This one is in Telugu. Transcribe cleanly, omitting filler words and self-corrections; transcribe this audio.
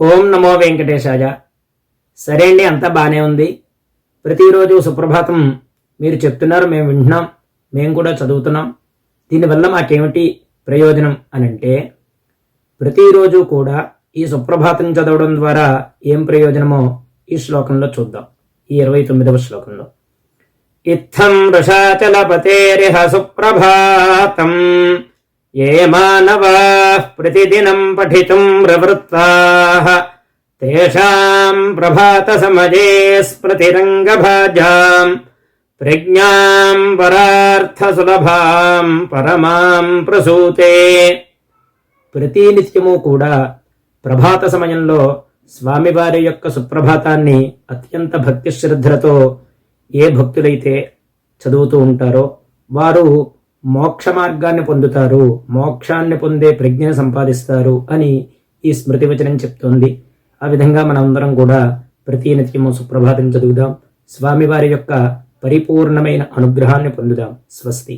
ఓం నమో వెంకటేశాయ. సరే అండి, అంతా బాగానే ఉంది. ప్రతిరోజు సుప్రభాతం మీరు చెప్తున్నారు, మేము వింటున్నాం, మేము కూడా చదువుతున్నాం. దీనివల్ల మాకేమిటి ప్రయోజనం అని అంటే, ప్రతిరోజు కూడా ఈ సుప్రభాతం చదవడం ద్వారా ఏం ప్రయోజనమో ఈ శ్లోకంలో చూద్దాం. ఈ 29వ శ్లోకంలో ఇత్థం వృషాచలపతేరిహ సుప్రభాతం ఏ మానవాః ప్రతిదినం పఠితుం ప్రవృత్తాః తేషాం ప్రభాత సమయే స్మృతిరంగభాజాం ప్రజ్ఞాం పరార్థ సులభాం పరమాం ప్రసూతే. ప్రతినిత్యము కూడా ప్రభాత సమయంలో స్వామివారి యొక్క సుప్రభాతాన్ని అత్యంత భక్తి శ్రద్ధలతో ఏ భక్తులైతే చదువుతూ ఉంటారో వారు మోక్ష మార్గాన్ని పొందుతారు, మోక్షాన్ని పొందే ప్రజ్ఞను సంపాదిస్తారు అని ఈ స్మృతి వచనం చెప్తోంది. ఆ విధంగా మనందరం కూడా ప్రతినిత్యము సుప్రభాతం చదువుదాం. స్వామివారి యొక్క పరిపూర్ణమైన అనుగ్రహాన్ని పొందుదాం. స్వస్తి.